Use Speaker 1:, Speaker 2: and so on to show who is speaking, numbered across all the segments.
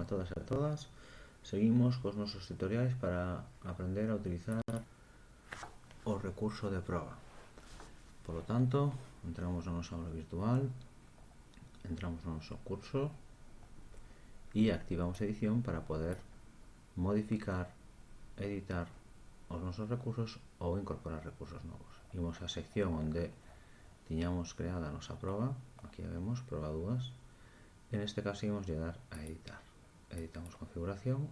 Speaker 1: a todas e a todas. Seguimos cos nosos tutoriais para aprender a utilizar o recurso de proba. Por lo tanto, entramos na nosa aula virtual, entramos no noso curso e activamos edición para poder modificar, editar os nosos recursos ou incorporar recursos novos. Imos á sección onde tiñamos creada a nosa proba, aquí a vemos, proba 2. En este caso íbamos a dar a editar. Editamos configuración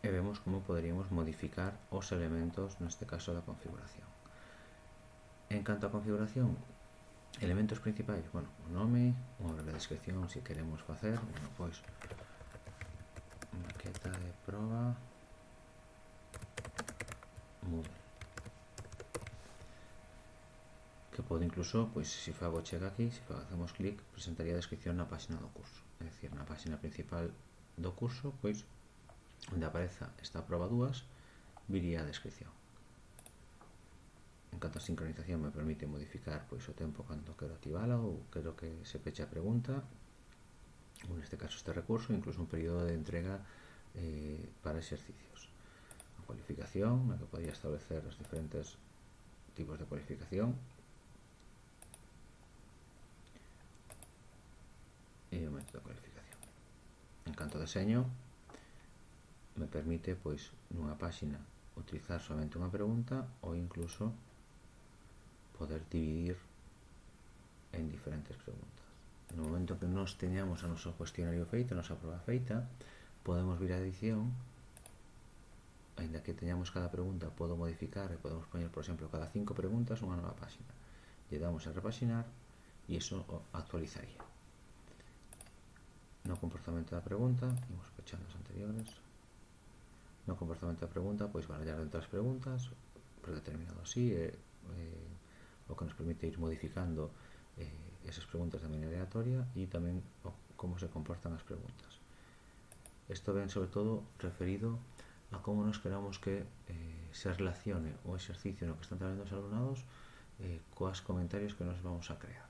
Speaker 1: e vemos como poderíamos modificar os elementos, neste caso da configuración. En canto a configuración, elementos principais, bueno, o nome, unha breve descripción se queremos facer, bueno, pois maqueta de proba Moodle. Que pode incluso, pois, se fago chega aquí, se facemos clic, presentaría a descripción na página do curso. É dicir, na página principal do curso, pois, onde apareza esta proba 2, viría a descripción. En canto a sincronización, me permite modificar pois o tempo cando quero activala ou quero que se peche a pregunta, ou neste caso este recurso, incluso un período de entrega para exercicios. A cualificación, na que podría establecer os diferentes tipos de cualificación, e o método de cualificación. En canto a deseño, me permite, pois, nunha páxina utilizar somente unha pregunta ou incluso poder dividir en diferentes preguntas. No momento que nos teñamos a noso cuestionario feito, a nosa proba feita, podemos vir a edición, ainda que teñamos cada pregunta, podo modificar e podemos poñer, por exemplo, cada 5 preguntas unha nova páxina. Lle damos a repaxinar e iso actualizaría. No comportamento da pregunta, imos pechando as anteriores. No comportamento da pregunta, pois barallar dentro das preguntas, predeterminado así, o que nos permite ir modificando esas preguntas de maneira aleatoria e tamén como se comportan as preguntas. Isto ven sobre todo referido a como nos queramos que se relacione o exercicio no que están traballando os alumnados coas comentarios que nos vamos a crear.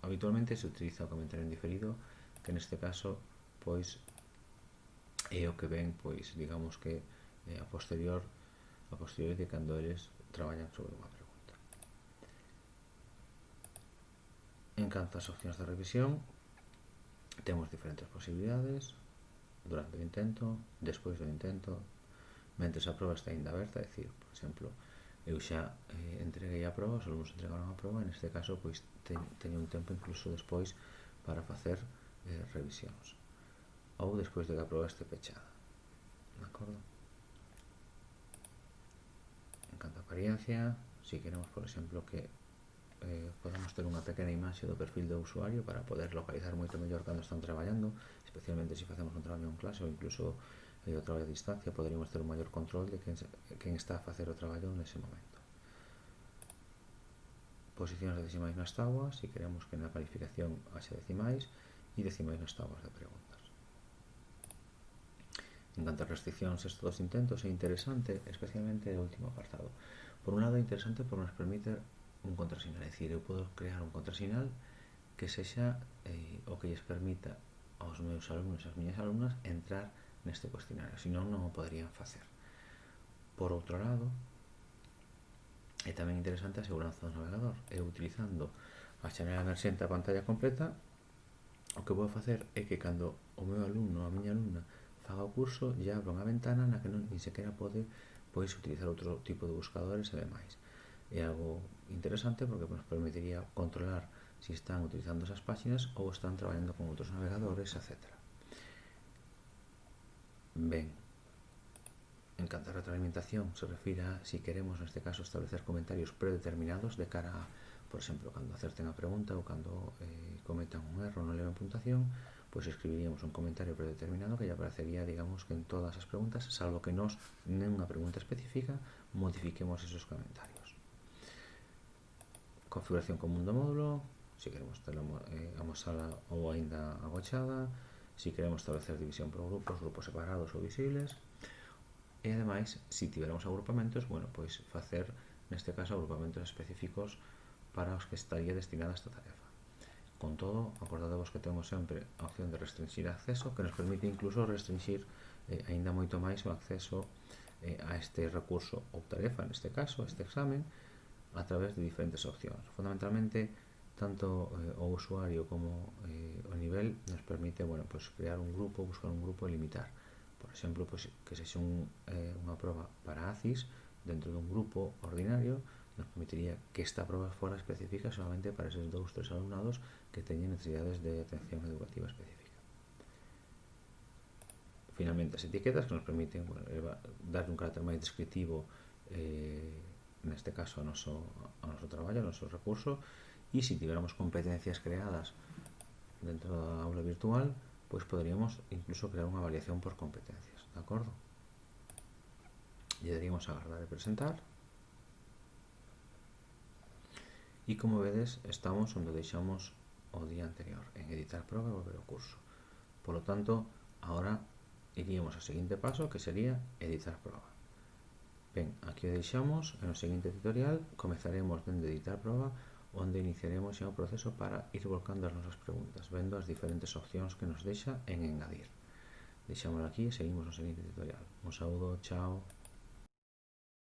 Speaker 1: Habitualmente se utiliza o comentario en diferido, que neste caso pois é o que ven, pois digamos que a posterior de cando eles traballan sobre unha pregunta. En canto ás opcións de revisión, temos diferentes posibilidades: durante o intento, despois do intento, mentre a proba está ainda aberta, é dicir, por exemplo, eu xa entreguei a proba, os alumnos entregaron a proba, e neste caso pois teño un tempo incluso despois para facer revisións, ou despois de que a proba este pechada, de acordo? En canto a apariencia, si queremos, por exemplo, que podemos ter unha pequena imaxe do perfil do usuario para poder localizar moito mellor cando están traballando, especialmente se facemos un traballo en clase ou incluso o traballo a distancia, poderíamos ter un maior control de quen está a facer o traballo nese momento. Posicións de decimais nas táboas, se queremos que na calificación haxe decimais, e decimais nas táboas de preguntas. En canto a restriccións, isto dos intentos é interesante, especialmente o último apartado. Por un lado é interesante porque nos permite un contrasinal, é dicir, eu podo crear un contrasinal que sexa o que lles permita aos meus alumnos e as miñas alumnas entrar neste cuestionario, senón non o poderían facer. Por outro lado, é tamén interesante a seguranza do navegador. Eu utilizando a xanela emerxente a pantalla completa, o que vou facer é que cando o meu alumno ou a miña alumna faga o curso, lle abro unha ventana na que non nin sequera pode pois utilizar outro tipo de buscadores e demais. É algo interesante porque nos permitiría controlar se están utilizando esas páxinas ou están traballando con outros navegadores, etc. Ben, en canto a retroalimentación, se refira a si queremos, neste caso, establecer comentarios predeterminados de cara a, por exemplo, cando acerten a pregunta ou cando cometan un erro non leven puntuación, pois escribiríamos un comentario predeterminado que lle aparecería, digamos, que en todas as preguntas, salvo que nós, nunha pregunta específica, modifiquemos esos comentarios. Configuración común do módulo, se queremos ter amosada ou aínda agochada, se queremos establecer división por grupos separados ou visibles, e ademais, se tiveramos agrupamentos, bueno, pois facer, neste caso, agrupamentos específicos para os que estaría destinada esta tarefa. Con todo, acordadevos que temos sempre a opción de restringir acceso, que nos permite incluso restringir aínda moito máis o acceso a este recurso ou tarefa, neste caso, este examen, a través de diferentes opcións. Fundamentalmente, tanto o usuario como o nivel nos permite, bueno, pues crear un grupo, buscar un grupo e limitar. Por exemplo, pues, que sexa unha proba para ACIS dentro dun grupo ordinario, nos permitiría que esta proba fora específica solamente para esos 2-3 alumnados que teñen necesidades de atención educativa específica. Finalmente, as etiquetas que nos permiten, bueno, dar un carácter máis descriptivo neste caso ao noso traballo, ao noso recurso, e se tiveramos competencias creadas dentro da aula virtual, pois poderíamos incluso crear unha avaliación por competencias, de acordo? Lle daríamos a agardar e presentar. E como vedes, estamos onde deixamos o día anterior, en editar proba e volver ao curso. Por lo tanto, agora iríamos ao seguinte paso, que sería editar proba. Ben, aquí o deixamos, e no seguinte tutorial comezaremos dende editar proba, onde iniciaremos xa o proceso para ir volcando as nosas preguntas, vendo as diferentes opcións que nos deixa en engadir. Deixámoslo aquí e seguimos no seguinte tutorial. Un saúdo, chao.